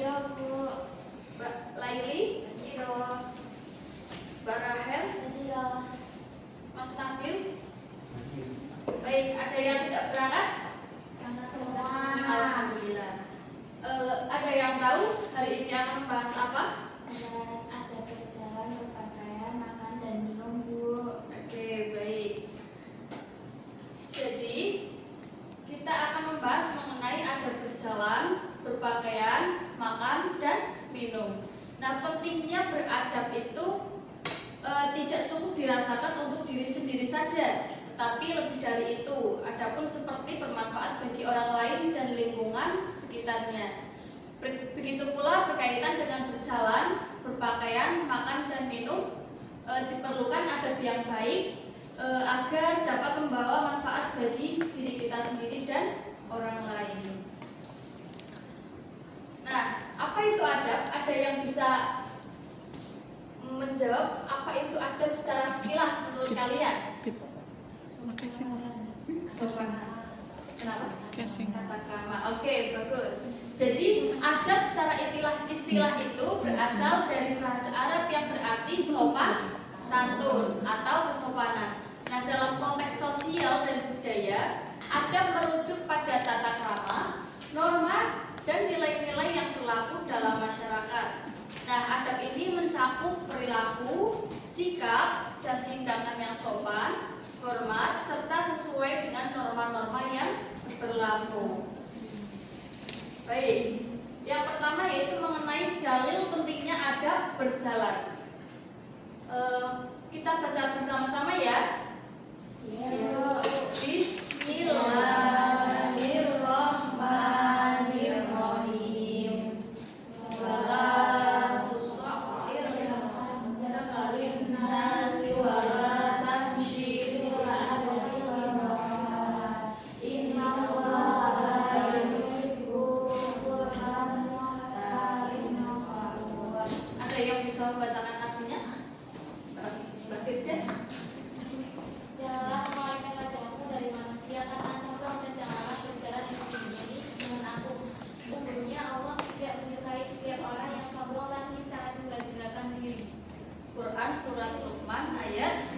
Iya Bu. Mbak Laili? Iya. Mbak Rahel? Iya. Mas Nabil? Baik, ada yang tidak berangkat? Berangkat semua. Alhamdulillah. Ada yang tahu hari ini akan membahas apa? Membahas adab berjalan, berpakaian, makan dan minum Bu. Oke, baik. Jadi kita akan membahas mengenai adab berjalan, berpakaian, makan dan minum. Nah, pentingnya beradab itu tidak cukup dirasakan untuk diri sendiri saja, tetapi lebih dari itu. Adapun seperti bermanfaat bagi orang lain dan lingkungan sekitarnya. Begitu pula berkaitan dengan berjalan, berpakaian, makan dan minum, diperlukan adab yang baik agar dapat membawa manfaat bagi diri kita sendiri dan orang lain. Nah, apa itu adab? Ada yang bisa menjawab apa itu adab secara sekilas menurut kalian? Kesopanan. Kenapa? Tata krama. Oke, bagus. Jadi adab secara istilah itu berasal dari bahasa Arab yang berarti sopan, santun atau kesopanan. Nah, dalam konteks sosial dan budaya, adab merujuk pada tata krama, norma, dan nilai-nilai yang berlaku dalam masyarakat. Nah, adab ini mencakup perilaku, sikap, dan tindakan yang sopan, hormat, serta sesuai dengan norma-norma yang berlaku. Baik, yang pertama yaitu mengenai dalil pentingnya adab berjalan. Kita baca bersama-sama ya. Bismillahirrahmanirrahim. Wala tusahhir dzakarin nasi wala tamshi fil ardi maraha. Innallaha yuhibbu al-muhsinin. Ada yang bisa membacakan artinya? Mbak Firda? Janganlah mengeluarkan wajahmu dari manusia karena sombong dan janganlah berjalan iri dengan aku. Sesungguhnya Allah tidak menyukai setiap orang yang sombong lagi sangat membanggakan diri. Quran Surat Luqman ayat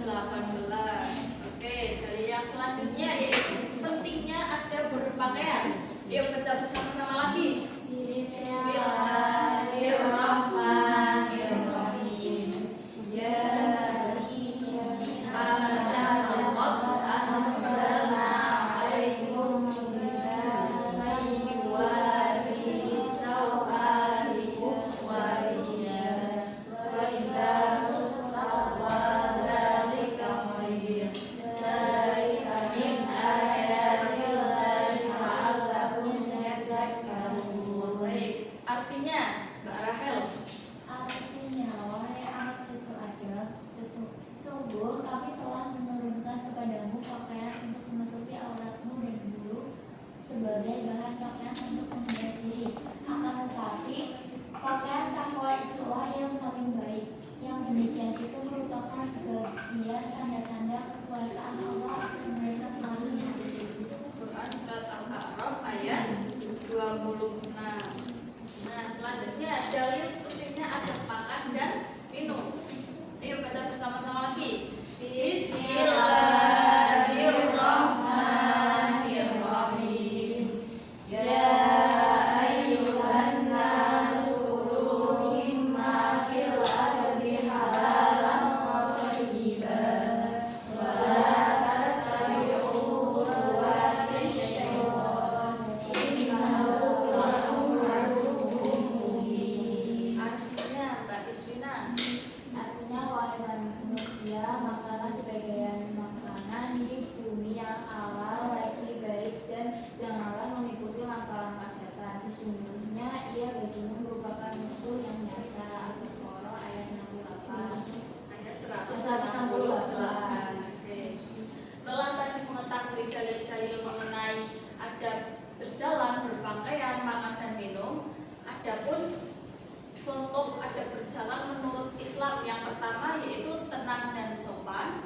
18. Oke, dari yang selanjutnya yaitu pentingnya adab berpakaian. Yuk baca bersama-sama lagi. Bismillahirrahmanirrahim. Ya artinya, Mbak Rahel. Artinya, wahai anak cucu Adam, sungguh kami telah menurunkan kepadamu pakaian untuk menutupi auratmu dan bulu sebagai bahan pakaian untuk menghias diri. Akan tetapi, pakaian takwa itulah yang paling baik. Yang demikian itu merupakan sebagian tanda-tanda kekuasaan Allah agar mereka selalu hidup. Quran Surat Al-A'raf ayat 26. Nah, selanjutnya dalil pentingnya adab makan dan minum. Ayo baca bersama-sama lagi. Bismillahirrahmanirrahim. Ya ayyuhan nasu kulu mimma fil ardi halalan thayyiban wa la tattabi'u khutuwati syaitan innahu lakum aduwwun mubin. Artinya, Mbak Iswina. Artinya, wahai manusia, makanlah sebagian makanan di bumi yang halal lagi baik dan janganlah mengikuti langkah-langkah setan. Sesungguhnya ia bagimu merupakan musuh yang nyata. Al-Baqarah ayat 68. Ayat 168. Oke. Setelah tadi mengetahui dalil-dalil mengenai adab berjalan, berpakaian, makan dan minum, adapun contoh adab berjalan menurut Islam yang pertama yaitu tenang dan sopan.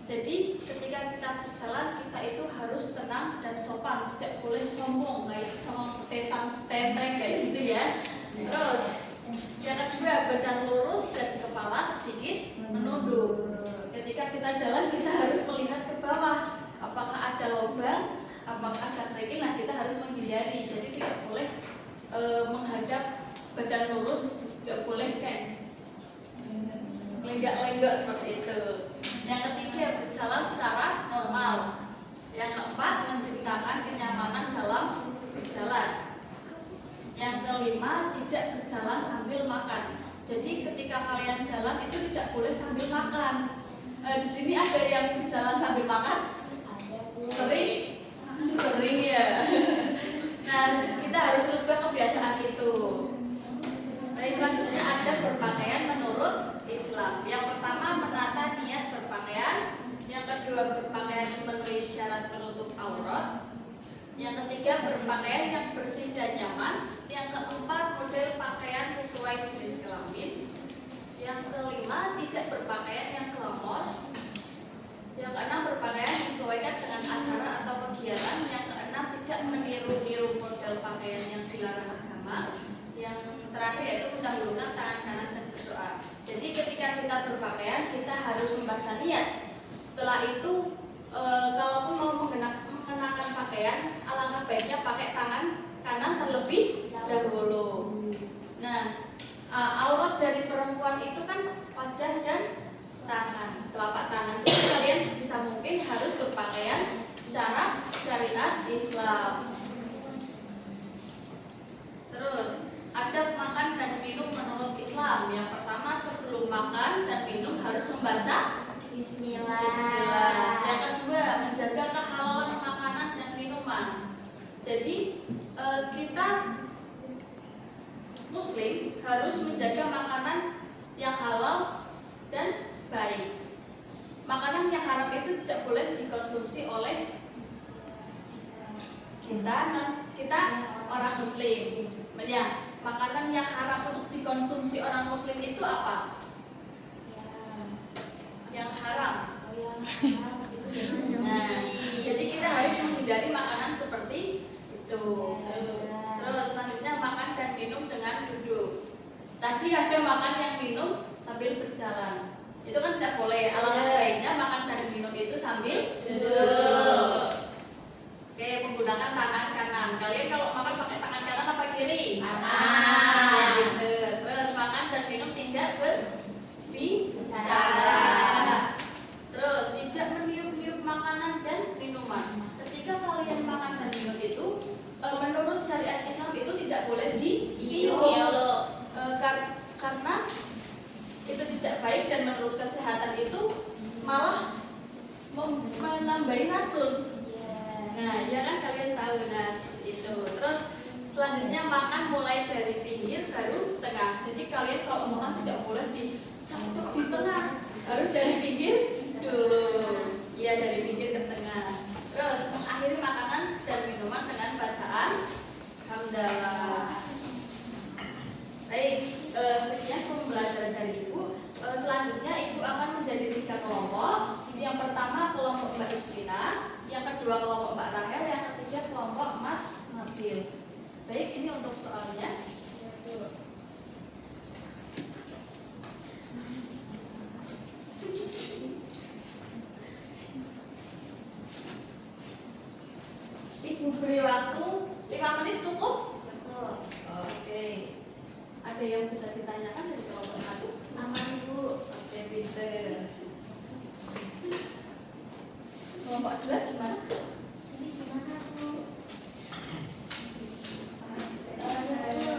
Jadi ketika kita berjalan kita itu harus tenang dan sopan, tidak boleh sombong kayak sama tenteng kayak gitu ya. Terus yang kedua, badan lurus dan kepala sedikit menunduk. Ketika kita jalan kita harus melihat ke bawah, apakah ada lubang, apakah ada kerikil. Nah, kita harus menghindari. Jadi tidak boleh menghadap badan lurus, tidak boleh kayak lenggak-lenggak seperti itu. Yang ketiga, berjalan secara normal. Yang keempat, menceritakan kenyamanan dalam berjalan. Yang kelima, tidak berjalan sambil makan. Jadi ketika kalian jalan itu tidak boleh sambil makan. Di sini ada yang berjalan sambil makan? Sering? Sering ya. Nah, kita harus rubah kebiasaan itu. Baik, selanjutnya ada berpakaian menurut Islam. Yang pertama, menata niat berpakaian. Yang kedua, berpakaian yang memenuhi syarat penutup aurat. Yang ketiga, berpakaian yang bersih dan nyaman. Yang keempat, model pakaian sesuai jenis kelamin. Yang kelima, tidak berpakaian yang glamor. Yang keenam, berpakaian disesuaikan dengan acara atau kegiatan. Yang keenam, tidak meniru-niru model pakaian yang dilarang agama. Yang terakhir yaitu mendahulukan tangan kanan dan berdoa. Jadi ketika kita berpakaian kita harus membaca niat. Setelah itu kalaupun mau mengenakan pakaian, alangkah baiknya pakai tangan kanan terlebih dahulu. Nah, aurat dari perempuan itu kan wajah dan tangan, telapak tangan. Jadi kalian sebisa mungkin harus berpakaian secara syariat Islam. Terus adab makan dan minum menurut Islam. Yang pertama, sebelum makan dan minum harus membaca Bismillah. Yang kedua, menjaga kehalalan makanan dan minuman. Jadi kita Muslim harus menjaga makanan yang halal dan baik. Makanan yang haram itu tidak boleh dikonsumsi oleh kita orang Muslim. Ya, makanan yang haram untuk dikonsumsi orang Muslim itu apa? Yang haram. Nah, jadi kita harus menghindari makanan seperti itu. Terus selanjutnya makan dan minum dengan duduk. Tadi ada makan yang minum sambil berjalan. Itu kan tidak boleh. Alangkah baiknya makan dan minum itu sambil duduk. Oke, menggunakan tangan kanan. Kalian kalau makan pakai tangan kanan apa kiri? Kanan. Terus makan dan minum tidak berbicara. Terus tidak meniup-niup makanan dan minuman. Ketika kalian makan dan minum itu, menurut syariat Islam itu tidak boleh ditiup. Karena itu tidak baik dan menurut kesehatan itu malah menambahi racun. Nah, ya kan kalian tahu. Nah, seperti itu. Terus selanjutnya makan mulai dari pinggir baru tengah. Jadi kalian kalau makan tidak boleh di tengah, harus dari pinggir dulu. Ya, dari pinggir ke tengah. Terus mengakhiri makanan dan minuman dengan bacaan hamdalah. Baik, sekian pembelajaran dari Ibu. Selanjutnya Ibu akan menjadi 3 kelompok. Yang pertama kelompok Mbak Ismina, yang kedua kelompok Mbak Rahel, yang ketiga kelompok Mas Nabil. Baik, ini untuk soalnya. Ibu beri waktu 5 menit cukup? Betul. Oke. Ada yang bisa ditanyakan dari kelompok 1? Aman, Ibu. Oke, pinter. Kelompok 2 gimana? Ini gimana, Bu?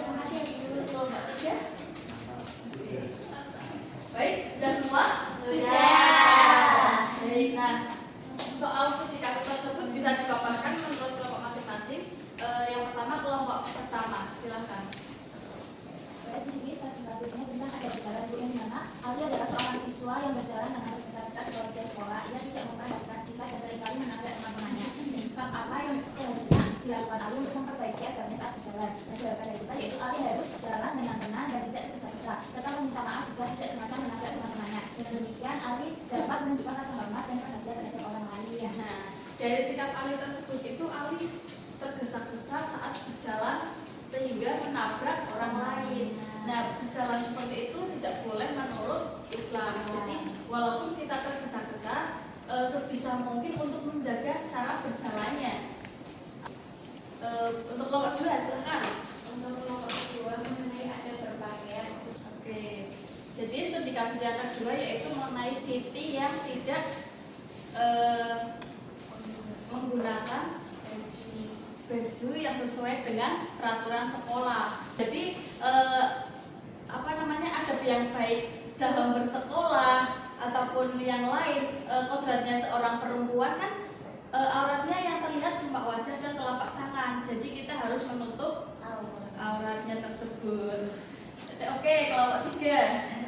Makasih, Bu. Kelompok 3? Baik, sudah semua? Sudah. Baik, nah soal studi kasus tersebut bisa dipaparkan menurut kelompok masing-masing. Yang pertama kelompok pertama, silahkan. Di sini studi kasusnya tentang ada berjalan Bu yang mana Ali adalah seorang siswa yang berjalan dengan harus besar-besar di bawah sekolah. Ia tidak memperhatikan siswa dan seringkali menabrak teman-temannya. Sikap apa yang selanjutnya dilakukan Ali untuk memperbaiki agamanya saat berjalan? Dan jawaban dari kita yaitu Ali harus berjalan dengan tenang dan tidak tergesa-gesa, serta meminta maaf jika tidak sengaja menabrak teman-temannya. Dengan demikian Ali dapat menunjukkan rasa hormat dan perhatian dari sikap Ali tersebut itu Ali tergesa-gesa saat berjalan sehingga menabrak orang lain. Nah, berjalan seperti itu tidak boleh menurut Islam. Jadi walaupun kita tergesa-gesa, sebisa mungkin untuk menjaga cara berjalannya. Untuk kelompok kedua silahkan. Untuk kelompok kedua mengenai ada berpakaian. Oke. Jadi studi kasus yang kedua yaitu mengenai Siti yang tidak menggunakan baju yang sesuai dengan peraturan sekolah. Jadi adab yang baik dalam bersekolah ataupun yang lain, kodratnya seorang perempuan kan auratnya yang terlihat cuma wajah dan telapak tangan. Jadi kita harus menutup auratnya tersebut. Oke, kelompok 3.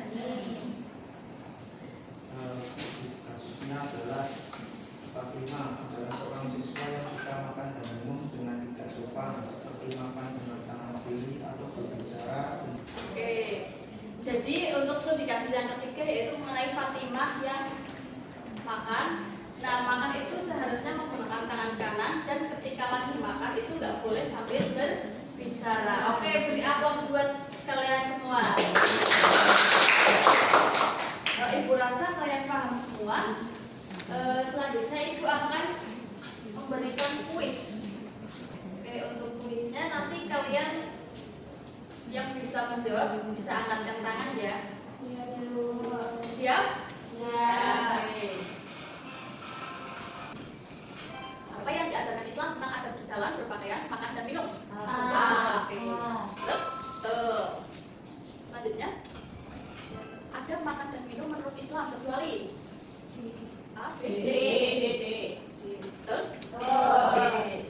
Kasusnya adalah Fatimah adalah seorang siswa yang suka makan dan minum dengan tidak sopan, seperti makan dengan tangan kiri atau berbicara. Oke, jadi untuk studi kasus yang ketiga yaitu mengenai Fatimah yang makan. Nah, makan itu seharusnya menggunakan tangan kanan dan ketika lagi makan itu nggak boleh sambil berbicara. Oke, beri aplaus buat kalian semua. Ibu rasa kalian paham semua. Selanjutnya Ibu akan memberikan kuis. Oke, untuk kuisnya nanti kalian yang bisa menjawab bisa angkatkan tangan ya. Siap? Siap. Oke. Apa yang diajarkan Islam tentang adab berjalan, berpakaian, makan dan minum? Oke. Selanjutnya, adab makan dan minum menurut Islam kecuali A, B, C, D. Betul? Oke.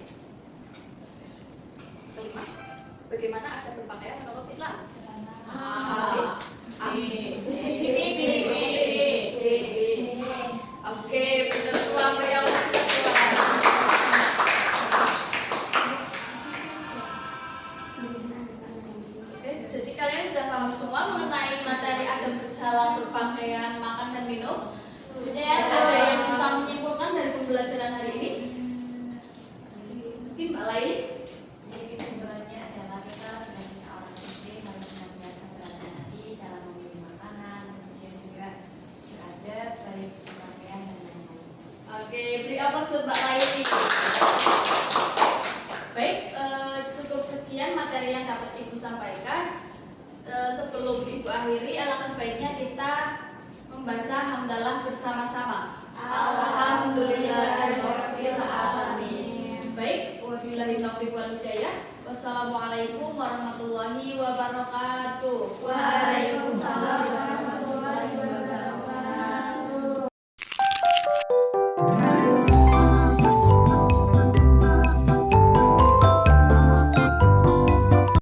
Kelima, bagaimana adab berpakaian menurut Islam? Oke, benar semua. Beri aplaus untuk semua. Oke, jadi kalian sudah paham semua mengenai materi adab berjalan, berpakaian, makan dan minum. Ada yang bisa menyimpulkan dari pembelajaran hari ini? Mungkin Mbak Laili? Jadi kesimpulannya adalah kita sebagai seorang muslim harus senantiasa berhati-hati dalam memilih makanan, kemudian juga beradab, baik berpakaian dan lain-lain. Oke, beri aplaus buat Mbak Laili. Baik, cukup sekian materi yang dapat Ibu sampaikan. Sebelum Ibu akhiri, alangkah baiknya kita membaca hamdalah bersama-sama. Alhamdulillahirabbil alamin. Baik, wabillahi taufiq wal hidayah. Wassalamualaikum warahmatullahi wabarakatuh.